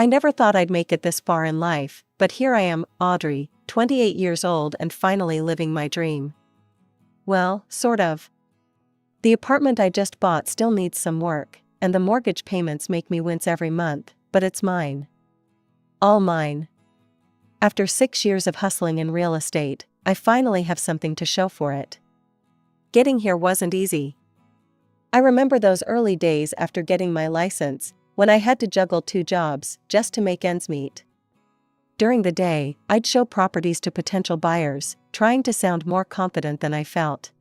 I never thought I'd make it this far in life, but here I am, Audrey, 28 years old and finally living my dream. Well, sort of. The apartment I just bought still needs some work, and the mortgage payments make me wince every month, but it's mine. All mine. After 6 years of hustling in real estate, I finally have something to show for it. Getting here wasn't easy. I remember those early days after getting my license, when I had to juggle 2 jobs just to make ends meet. During the day, I'd show properties to potential buyers, trying to sound more confident than I felt.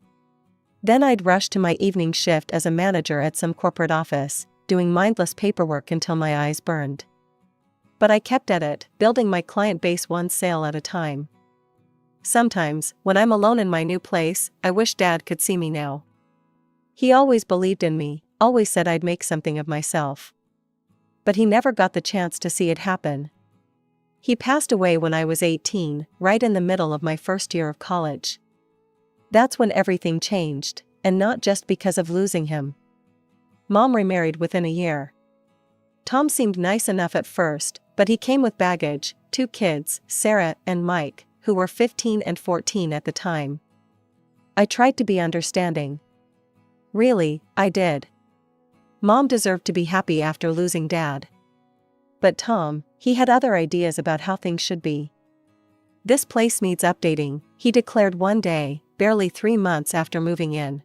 Then I'd rush to my evening shift as a manager at some corporate office, doing mindless paperwork until my eyes burned. But I kept at it, building my client base one sale at a time. Sometimes, when I'm alone in my new place, I wish Dad could see me now. He always believed in me, always said I'd make something of myself. But he never got the chance to see it happen. He passed away when I was 18, right in the middle of my first year of college. That's when everything changed, and not just because of losing him. Mom remarried within a year. Tom seemed nice enough at first, but he came with baggage, 2 kids, Sarah and Mike, who were 15 and 14 at the time. I tried to be understanding. Really, I did. Mom deserved to be happy after losing Dad. But Tom, he had other ideas about how things should be. This place needs updating, he declared one day, barely 3 months after moving in.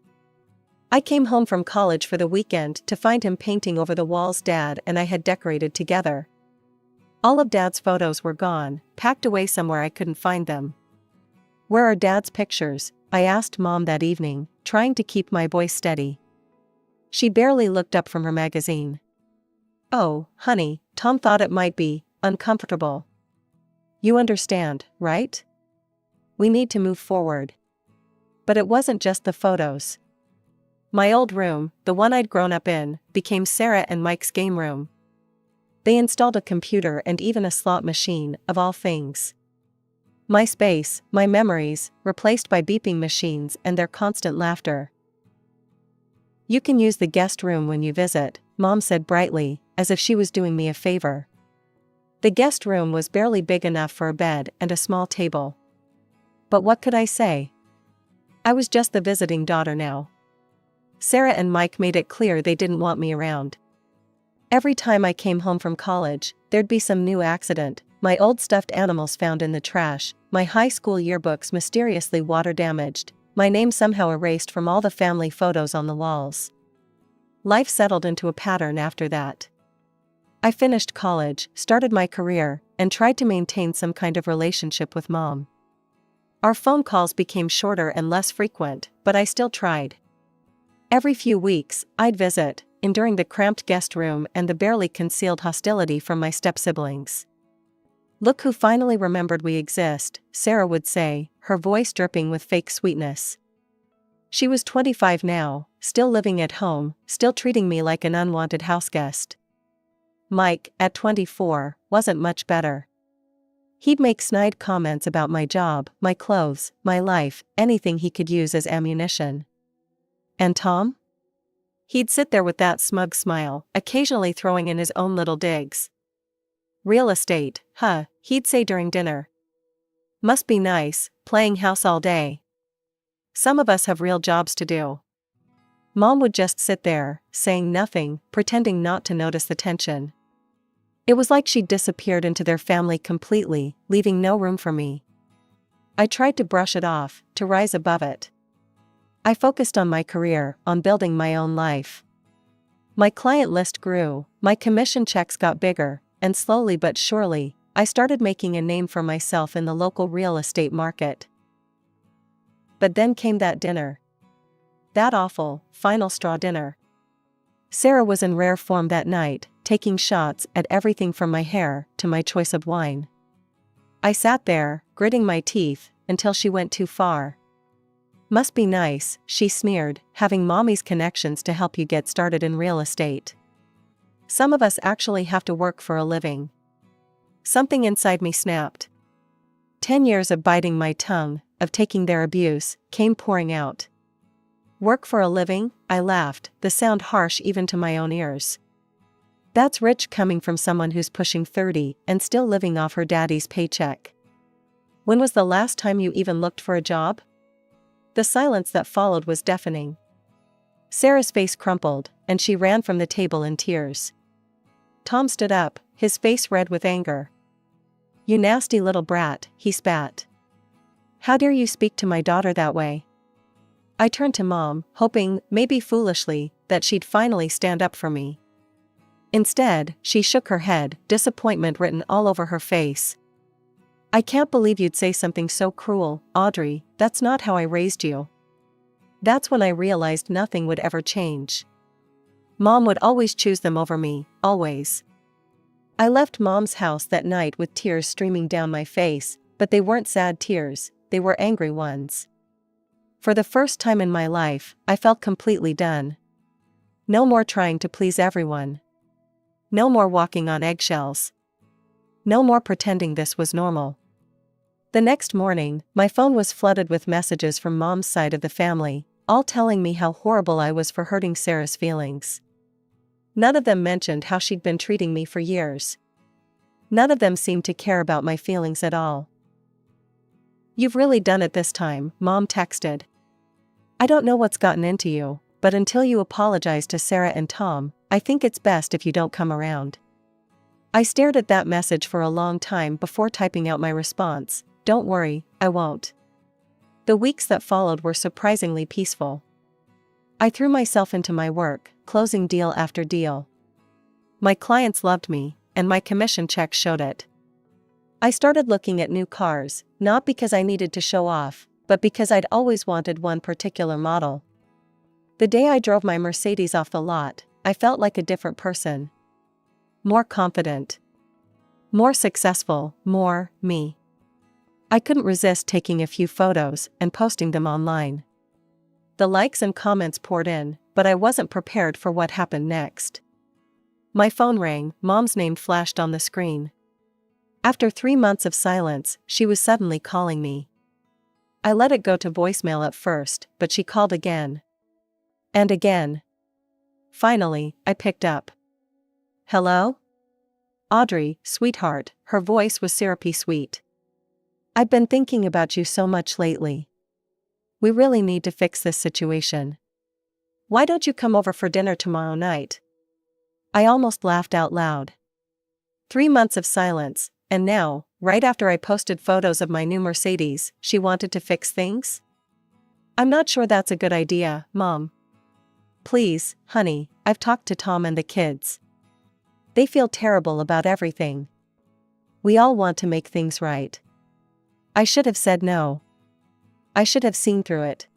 I came home from college for the weekend to find him painting over the walls Dad and I had decorated together. All of Dad's photos were gone, packed away somewhere I couldn't find them. "Where are Dad's pictures?" I asked Mom that evening, trying to keep my voice steady. She barely looked up from her magazine. "Oh, honey," Tom thought it might be uncomfortable. "You understand, right? We need to move forward." But it wasn't just the photos. My old room, the one I'd grown up in, became Sarah and Mike's game room. They installed a computer and even a slot machine, of all things. My space, my memories, replaced by beeping machines and their constant laughter. "You can use the guest room when you visit," Mom said brightly, as if she was doing me a favor. The guest room was barely big enough for a bed and a small table. But what could I say? I was just the visiting daughter now. Sarah and Mike made it clear they didn't want me around. Every time I came home from college, there'd be some new accident, my old stuffed animals found in the trash, my high school yearbooks mysteriously water damaged, my name somehow erased from all the family photos on the walls. Life settled into a pattern after that. I finished college, started my career, and tried to maintain some kind of relationship with Mom. Our phone calls became shorter and less frequent, but I still tried. Every few weeks, I'd visit, enduring the cramped guest room and the barely concealed hostility from my step-siblings. "Look who finally remembered we exist," Sarah would say, her voice dripping with fake sweetness. She was 25 now, still living at home, still treating me like an unwanted houseguest. Mike, at 24, wasn't much better. He'd make snide comments about my job, my clothes, my life, anything he could use as ammunition. And Tom? He'd sit there with that smug smile, occasionally throwing in his own little digs. "Real estate, huh?" he'd say during dinner. "Must be nice, playing house all day. Some of us have real jobs to do." Mom would just sit there, saying nothing, pretending not to notice the tension. It was like she'd disappeared into their family completely, leaving no room for me. I tried to brush it off, to rise above it. I focused on my career, on building my own life. My client list grew, my commission checks got bigger, and slowly but surely, I started making a name for myself in the local real estate market. But then came that dinner. That awful, final straw dinner. Sarah was in rare form that night, taking shots at everything from my hair to my choice of wine. I sat there, gritting my teeth, until she went too far. "Must be nice," she sneered, "having mommy's connections to help you get started in real estate. Some of us actually have to work for a living." Something inside me snapped. 10 years of biting my tongue, of taking their abuse, came pouring out. "Work for a living?" I laughed, the sound harsh even to my own ears. That's rich coming from someone who's pushing 30 and still living off her daddy's paycheck. When was the last time you even looked for a job? The silence that followed was deafening. Sarah's face crumpled, and she ran from the table in tears. Tom stood up, his face red with anger. "You nasty little brat," he spat. "How dare you speak to my daughter that way?" I turned to Mom, hoping, maybe foolishly, that she'd finally stand up for me. Instead, she shook her head, disappointment written all over her face. "I can't believe you'd say something so cruel, Audrey. That's not how I raised you." That's when I realized nothing would ever change. Mom would always choose them over me, always. I left Mom's house that night with tears streaming down my face, but they weren't sad tears, they were angry ones. For the first time in my life, I felt completely done. No more trying to please everyone. No more walking on eggshells. No more pretending this was normal. The next morning, my phone was flooded with messages from Mom's side of the family, all telling me how horrible I was for hurting Sarah's feelings. None of them mentioned how she'd been treating me for years. None of them seemed to care about my feelings at all. "You've really done it this time," Mom texted. "I don't know what's gotten into you, but until you apologize to Sarah and Tom, I think it's best if you don't come around." I stared at that message for a long time before typing out my response, "Don't worry, I won't." The weeks that followed were surprisingly peaceful. I threw myself into my work, closing deal after deal. My clients loved me, and my commission checks showed it. I started looking at new cars, not because I needed to show off, but because I'd always wanted one particular model. The day I drove my Mercedes off the lot, I felt like a different person. More confident. More successful, more me. I couldn't resist taking a few photos and posting them online. The likes and comments poured in, but I wasn't prepared for what happened next. My phone rang, Mom's name flashed on the screen. After 3 months of silence, she was suddenly calling me. I let it go to voicemail at first, but she called again. And again. Finally, I picked up. "Hello? Audrey, sweetheart," her voice was syrupy sweet. "I've been thinking about you so much lately. We really need to fix this situation. Why don't you come over for dinner tomorrow night?" I almost laughed out loud. 3 months of silence, and now, right after I posted photos of my new Mercedes, she wanted to fix things? "I'm not sure that's a good idea, Mom." "Please, honey, I've talked to Tom and the kids. They feel terrible about everything. We all want to make things right." I should have said no. I should have seen through it.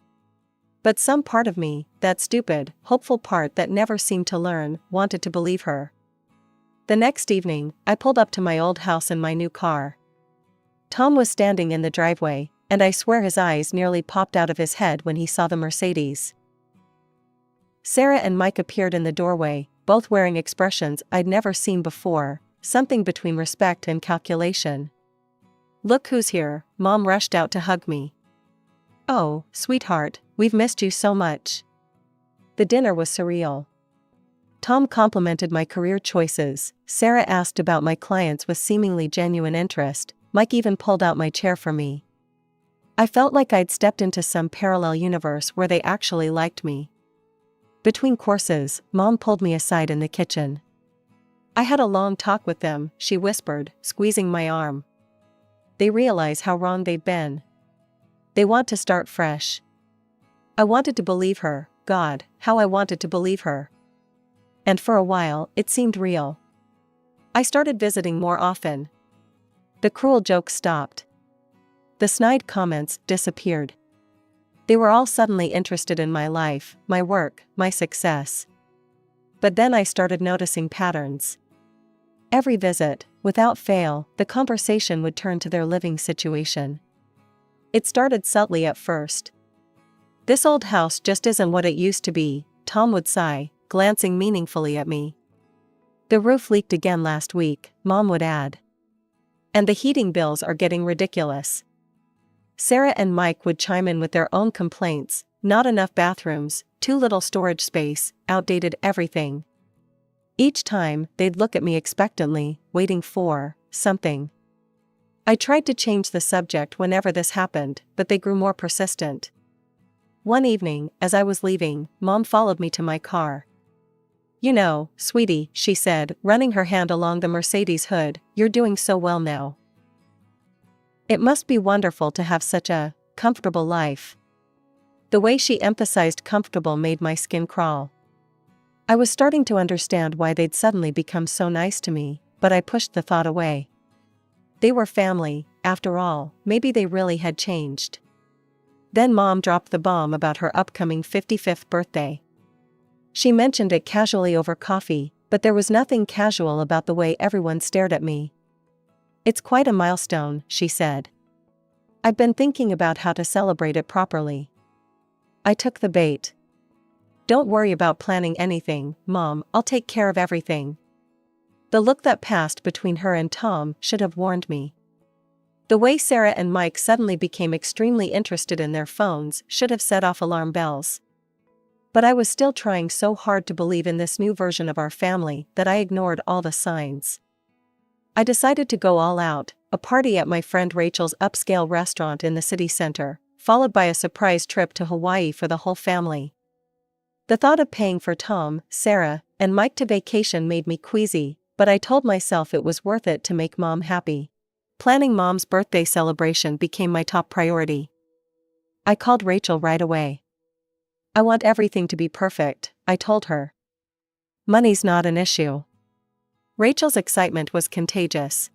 But some part of me, that stupid, hopeful part that never seemed to learn, wanted to believe her. The next evening, I pulled up to my old house in my new car. Tom was standing in the driveway, and I swear his eyes nearly popped out of his head when he saw the Mercedes. Sarah and Mike appeared in the doorway, both wearing expressions I'd never seen before, something between respect and calculation. "Look who's here," Mom rushed out to hug me. "Oh, sweetheart, we've missed you so much." The dinner was surreal. Tom complimented my career choices, Sarah asked about my clients with seemingly genuine interest, Mike even pulled out my chair for me. I felt like I'd stepped into some parallel universe where they actually liked me. Between courses, Mom pulled me aside in the kitchen. "I had a long talk with them," she whispered, squeezing my arm. "They realize how wrong they've been. They want to start fresh." I wanted to believe her, God, how I wanted to believe her. And for a while, it seemed real. I started visiting more often. The cruel jokes stopped. The snide comments disappeared. They were all suddenly interested in my life, my work, my success. But then I started noticing patterns. Every visit, without fail, the conversation would turn to their living situation. It started subtly at first. "This old house just isn't what it used to be," Tom would sigh, glancing meaningfully at me. "The roof leaked again last week," Mom would add. "And the heating bills are getting ridiculous." Sarah and Mike would chime in with their own complaints, not enough bathrooms, too little storage space, outdated everything. Each time, they'd look at me expectantly, waiting for something. I tried to change the subject whenever this happened, but they grew more persistent. One evening, as I was leaving, Mom followed me to my car. "You know, sweetie," she said, running her hand along the Mercedes hood, "you're doing so well now. It must be wonderful to have such a comfortable life." The way she emphasized comfortable made my skin crawl. I was starting to understand why they'd suddenly become so nice to me, but I pushed the thought away. They were family, after all, maybe they really had changed. Then Mom dropped the bomb about her upcoming 55th birthday. She mentioned it casually over coffee, but there was nothing casual about the way everyone stared at me. "It's quite a milestone," she said. "I've been thinking about how to celebrate it properly." I took the bait. "Don't worry about planning anything, Mom, I'll take care of everything." The look that passed between her and Tom should have warned me. The way Sarah and Mike suddenly became extremely interested in their phones should have set off alarm bells. But I was still trying so hard to believe in this new version of our family that I ignored all the signs. I decided to go all out, a party at my friend Rachel's upscale restaurant in the city center, followed by a surprise trip to Hawaii for the whole family. The thought of paying for Tom, Sarah, and Mike to vacation made me queasy, but I told myself it was worth it to make Mom happy. Planning Mom's birthday celebration became my top priority. I called Rachel right away. "I want everything to be perfect," I told her. "Money's not an issue." Rachel's excitement was contagious.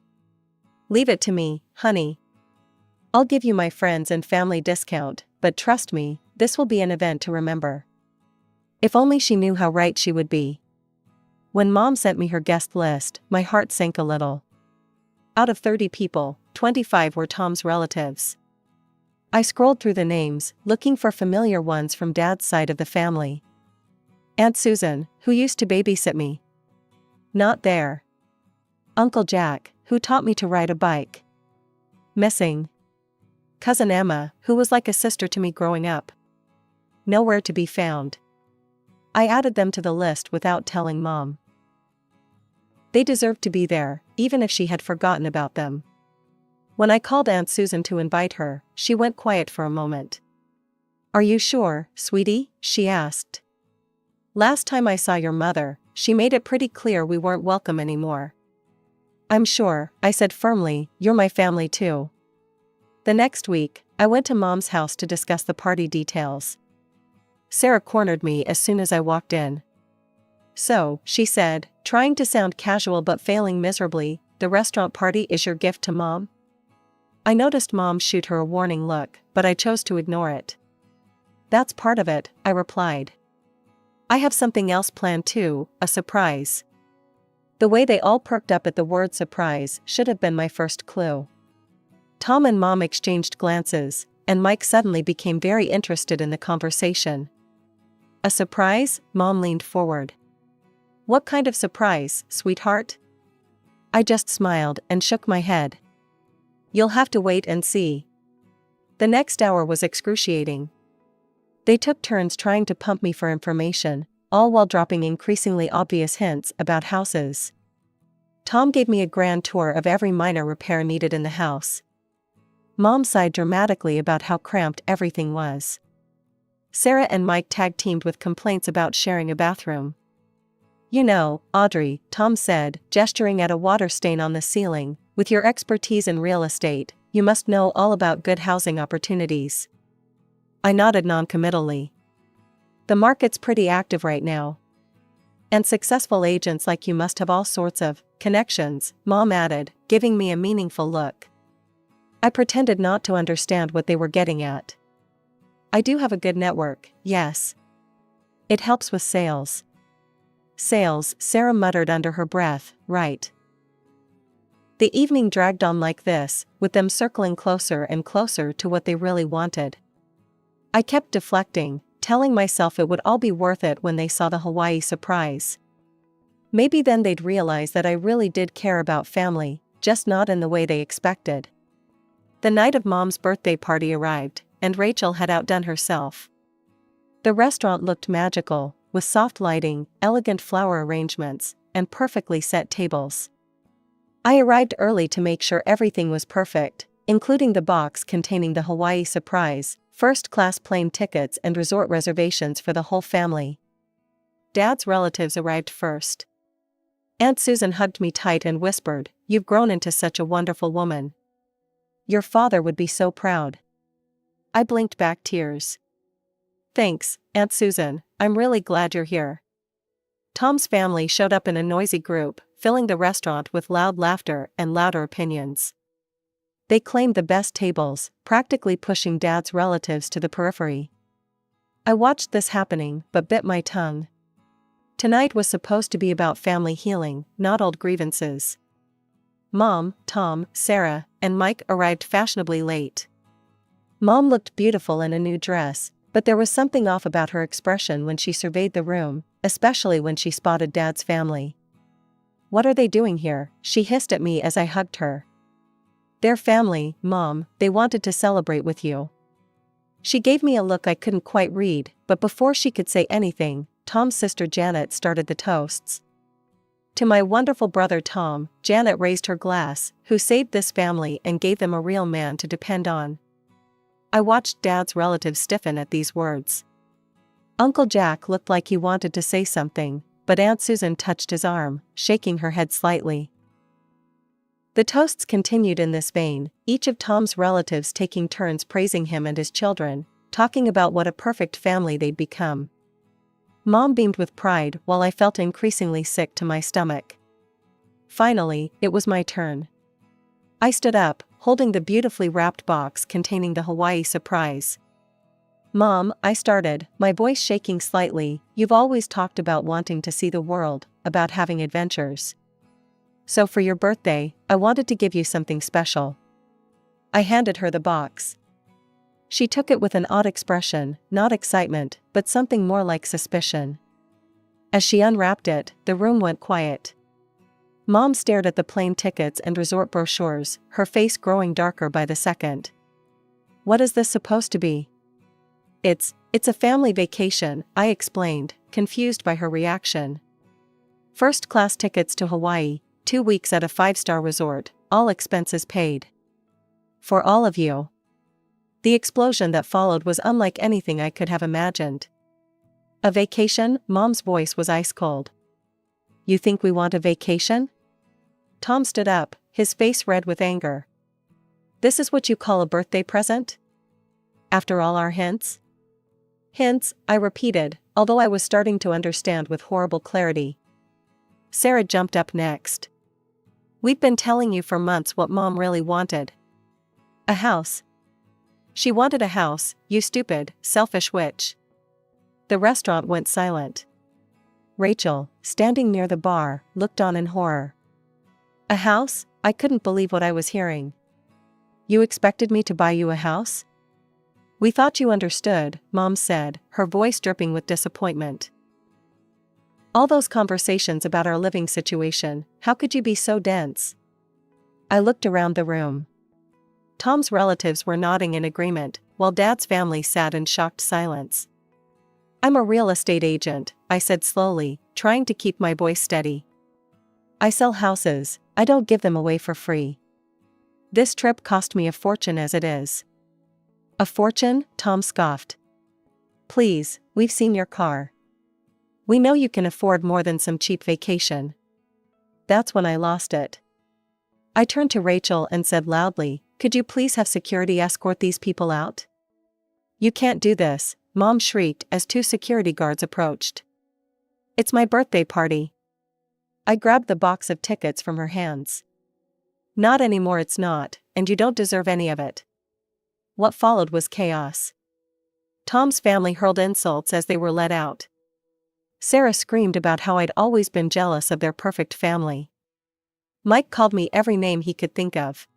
"Leave it to me, honey. I'll give you my friends and family discount, but trust me, this will be an event to remember." If only she knew how right she would be. When Mom sent me her guest list, my heart sank a little. Out of 30 people, 25 were Tom's relatives. I scrolled through the names, looking for familiar ones from Dad's side of the family. Aunt Susan, who used to babysit me. Not there. Uncle Jack, who taught me to ride a bike. Missing. Cousin Emma, who was like a sister to me growing up. Nowhere to be found. I added them to the list without telling Mom. They deserved to be there, even if she had forgotten about them. When I called Aunt Susan to invite her, she went quiet for a moment. "Are you sure, sweetie?" she asked. "Last time I saw your mother, she made it pretty clear we weren't welcome anymore." "I'm sure," I said firmly, "you're my family too." The next week, I went to Mom's house to discuss the party details. Sarah cornered me as soon as I walked in. "So," she said, trying to sound casual but failing miserably, "the restaurant party is your gift to Mom?" I noticed Mom shoot her a warning look, but I chose to ignore it. "That's part of it," I replied. "I have something else planned too, a surprise." The way they all perked up at the word surprise should have been my first clue. Tom and Mom exchanged glances, and Mike suddenly became very interested in the conversation. "A surprise?" Mom leaned forward. "What kind of surprise, sweetheart?" I just smiled and shook my head. "You'll have to wait and see." The next hour was excruciating. They took turns trying to pump me for information, all while dropping increasingly obvious hints about houses. Tom gave me a grand tour of every minor repair needed in the house. Mom sighed dramatically about how cramped everything was. Sarah and Mike tag-teamed with complaints about sharing a bathroom. "You know, Audrey," Tom said, gesturing at a water stain on the ceiling, "with your expertise in real estate, you must know all about good housing opportunities." I nodded noncommittally. "The market's pretty active right now. And successful agents like you must have all sorts of connections," Mom added, giving me a meaningful look. I pretended not to understand what they were getting at. "I do have a good network, yes. It helps with sales." "Sales," Sarah muttered under her breath, "right." The evening dragged on like this, with them circling closer and closer to what they really wanted. I kept deflecting, telling myself it would all be worth it when they saw the Hawaii surprise. Maybe then they'd realize that I really did care about family, just not in the way they expected. The night of Mom's birthday party arrived, and Rachel had outdone herself. The restaurant looked magical, with soft lighting, elegant flower arrangements, and perfectly set tables. I arrived early to make sure everything was perfect, including the box containing the Hawaii surprise, first-class plane tickets and resort reservations for the whole family. Dad's relatives arrived first. Aunt Susan hugged me tight and whispered, "You've grown into such a wonderful woman. Your father would be so proud." I blinked back tears. "Thanks, Aunt Susan, I'm really glad you're here." Tom's family showed up in a noisy group, filling the restaurant with loud laughter and louder opinions. They claimed the best tables, practically pushing Dad's relatives to the periphery. I watched this happening but bit my tongue. Tonight was supposed to be about family healing, not old grievances. Mom, Tom, Sarah, and Mike arrived fashionably late. Mom looked beautiful in a new dress, but there was something off about her expression when she surveyed the room, especially when she spotted Dad's family. "What are they doing here?" she hissed at me as I hugged her. "Their family, Mom, they wanted to celebrate with you." She gave me a look I couldn't quite read, but before she could say anything, Tom's sister Janet started the toasts. "To my wonderful brother Tom," Janet raised her glass, "who saved this family and gave them a real man to depend on." I watched Dad's relatives stiffen at these words. Uncle Jack looked like he wanted to say something, but Aunt Susan touched his arm, shaking her head slightly. The toasts continued in this vein, each of Tom's relatives taking turns praising him and his children, talking about what a perfect family they'd become. Mom beamed with pride while I felt increasingly sick to my stomach. Finally, it was my turn. I stood up, holding the beautifully wrapped box containing the Hawaii surprise. "Mom," I started, my voice shaking slightly, "you've always talked about wanting to see the world, about having adventures. So for your birthday, I wanted to give you something special." I handed her the box. She took it with an odd expression, not excitement, but something more like suspicion. As she unwrapped it, the room went quiet. Mom stared at the plane tickets and resort brochures, her face growing darker by the second. "What is this supposed to be?" It's a family vacation," I explained, confused by her reaction. "First-class tickets to Hawaii, 2 weeks at a 5-star resort, all expenses paid. For all of you." The explosion that followed was unlike anything I could have imagined. "A vacation?" Mom's voice was ice cold. "You think we want a vacation?" Tom stood up, his face red with anger. "This is what you call a birthday present? After all our hints?" "Hints," I repeated, although I was starting to understand with horrible clarity. Sarah jumped up next. "We've been telling you for months what Mom really wanted. A house. She wanted a house, you stupid, selfish witch." The restaurant went silent. Rachel, standing near the bar, looked on in horror. "A house?" I couldn't believe what I was hearing. "You expected me to buy you a house?" "We thought you understood," Mom said, her voice dripping with disappointment. "All those conversations about our living situation, how could you be so dense?" I looked around the room. Tom's relatives were nodding in agreement, while Dad's family sat in shocked silence. "I'm a real estate agent," I said slowly, trying to keep my voice steady. "I sell houses, I don't give them away for free. This trip cost me a fortune as it is." "A fortune?" Tom scoffed. "Please, we've seen your car. We know you can afford more than some cheap vacation." That's when I lost it. I turned to Rachel and said loudly, "Could you please have security escort these people out?" "You can't do this," Mom shrieked as 2 security guards approached. "It's my birthday party." I grabbed the box of tickets from her hands. "Not anymore, it's not, and you don't deserve any of it." What followed was chaos. Tom's family hurled insults as they were let out. Sarah screamed about how I'd always been jealous of their perfect family. Mike called me every name he could think of.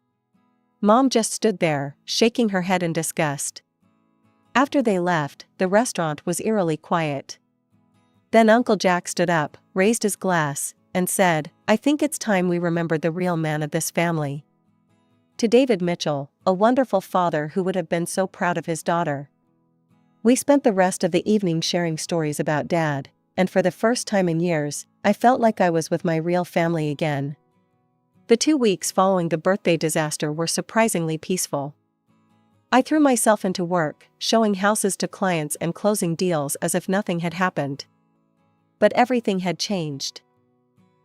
Mom just stood there, shaking her head in disgust. After they left, the restaurant was eerily quiet. Then Uncle Jack stood up, raised his glass, and said, "I think it's time we remembered the real man of this family." To David Mitchell, a wonderful father who would have been so proud of his daughter. We spent the rest of the evening sharing stories about Dad, and for the first time in years, I felt like I was with my real family again. The 2 weeks following the birthday disaster were surprisingly peaceful. I threw myself into work, showing houses to clients and closing deals as if nothing had happened. But everything had changed.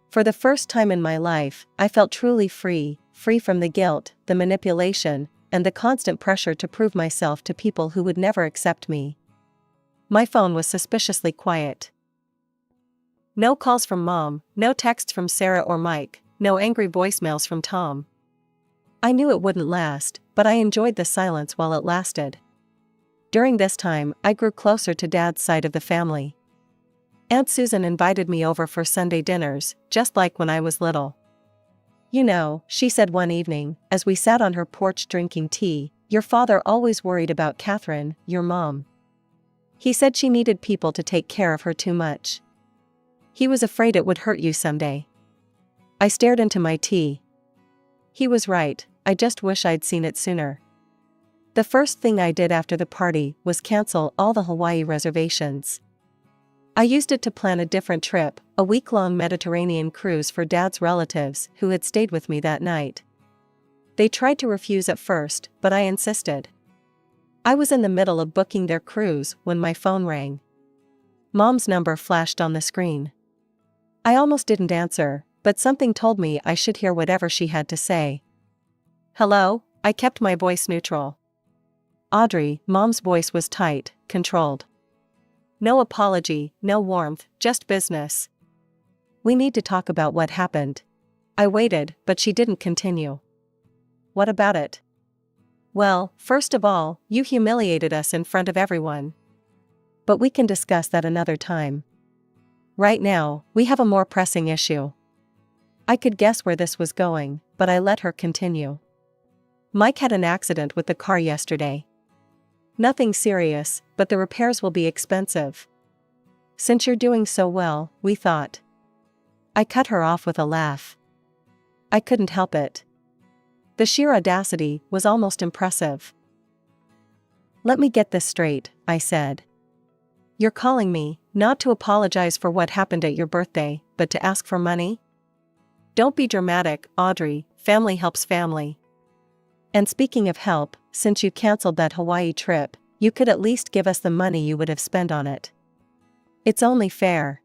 For the first time in my life, I felt truly free from the guilt, the manipulation, and the constant pressure to prove myself to people who would never accept me. My phone was suspiciously quiet. No calls from Mom, no texts from Sarah or Mike, no angry voicemails from Tom. I knew it wouldn't last, but I enjoyed the silence while it lasted. During this time, I grew closer to Dad's side of the family. Aunt Susan invited me over for Sunday dinners, just like when I was little. "You know," she said one evening, as we sat on her porch drinking tea, "your father always worried about Catherine, your mom. He said she needed people to take care of her too much. He was afraid it would hurt you someday." I stared into my tea. He was right, I just wish I'd seen it sooner. The first thing I did after the party was cancel all the Hawaii reservations. I used it to plan a different trip, a week-long Mediterranean cruise for Dad's relatives who had stayed with me that night. They tried to refuse at first, but I insisted. I was in the middle of booking their cruise when my phone rang. Mom's number flashed on the screen. I almost didn't answer, but something told me I should hear whatever she had to say. "Hello?" I kept my voice neutral. "Audrey," Mom's voice was tight, controlled. No apology, no warmth, just business. "We need to talk about what happened." I waited, but she didn't continue. "What about it?" "Well, first of all, you humiliated us in front of everyone. But we can discuss that another time. Right now, we have a more pressing issue." I could guess where this was going, but I let her continue. "Mike had an accident with the car yesterday. Nothing serious, but the repairs will be expensive. Since you're doing so well, we thought." I cut her off with a laugh. I couldn't help it. The sheer audacity was almost impressive. "Let me get this straight," I said. "You're calling me, not to apologize for what happened at your birthday, but to ask for money? Don't be dramatic, Audrey, family helps family. And speaking of help, since you canceled that Hawaii trip, you could at least give us the money you would have spent on it. It's only fair."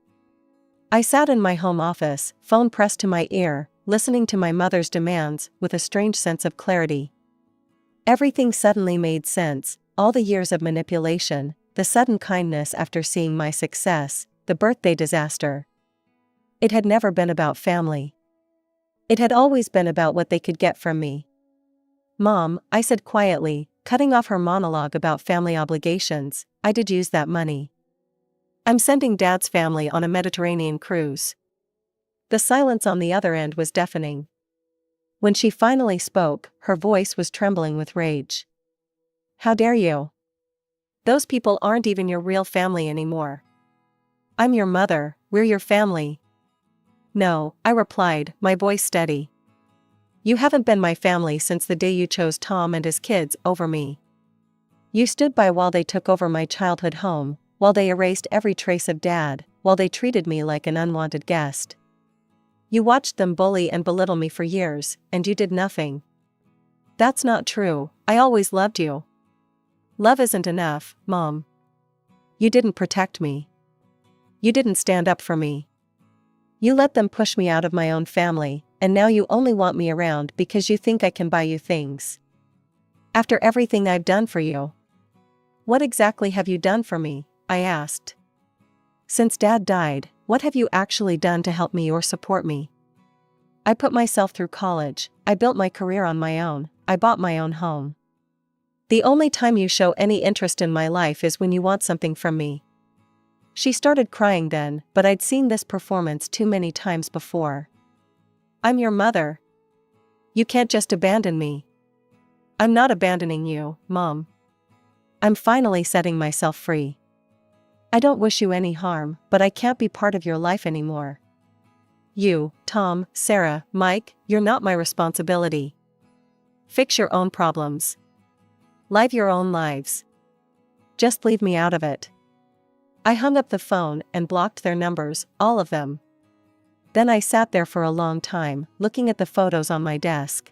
I sat in my home office, phone pressed to my ear, listening to my mother's demands with a strange sense of clarity. Everything suddenly made sense, all the years of manipulation, the sudden kindness after seeing my success, the birthday disaster. It had never been about family. It had always been about what they could get from me. "Mom," I said quietly, cutting off her monologue about family obligations, "I did use that money. I'm sending Dad's family on a Mediterranean cruise." The silence on the other end was deafening. When she finally spoke, her voice was trembling with rage. "How dare you? Those people aren't even your real family anymore. I'm your mother, we're your family." "No," I replied, my voice steady. "You haven't been my family since the day you chose Tom and his kids over me. You stood by while they took over my childhood home, while they erased every trace of Dad, while they treated me like an unwanted guest. You watched them bully and belittle me for years, and you did nothing." "That's not true, I always loved you." "Love isn't enough, Mom. You didn't protect me. You didn't stand up for me. You let them push me out of my own family, and now you only want me around because you think I can buy you things. After everything I've done for you." "What exactly have you done for me?" I asked. "Since Dad died, what have you actually done to help me or support me?" "I put myself through college, I built my career on my own, I bought my own home. The only time you show any interest in my life is when you want something from me." She started crying then, but I'd seen this performance too many times before. "I'm your mother. You can't just abandon me." "I'm not abandoning you, Mom. I'm finally setting myself free. I don't wish you any harm, but I can't be part of your life anymore. You, Tom, Sarah, Mike, you're not my responsibility. Fix your own problems. Live your own lives. Just leave me out of it." I hung up the phone and blocked their numbers, all of them. Then I sat there for a long time, looking at the photos on my desk.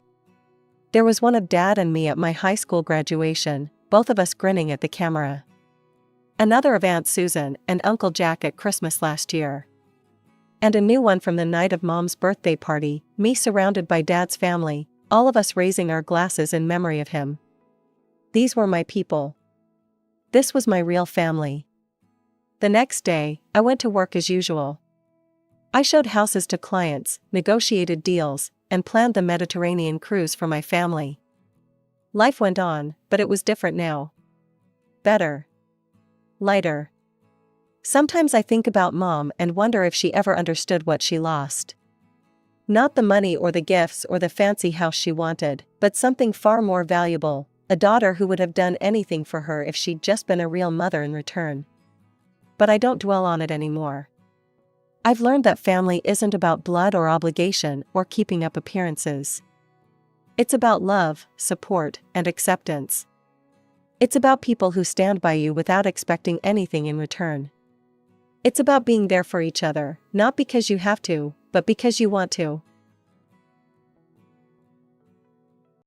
There was one of Dad and me at my high school graduation, both of us grinning at the camera. Another of Aunt Susan and Uncle Jack at Christmas last year. And a new one from the night of Mom's birthday party, me surrounded by Dad's family, all of us raising our glasses in memory of him. These were my people. This was my real family. The next day, I went to work as usual. I showed houses to clients, negotiated deals, and planned the Mediterranean cruise for my family. Life went on, but it was different now. Better. Lighter. Sometimes I think about Mom and wonder if she ever understood what she lost. Not the money or the gifts or the fancy house she wanted, but something far more valuable, a daughter who would have done anything for her if she'd just been a real mother in return. But I don't dwell on it anymore. I've learned that family isn't about blood or obligation or keeping up appearances. It's about love, support, and acceptance. It's about people who stand by you without expecting anything in return. It's about being there for each other, not because you have to, but because you want to.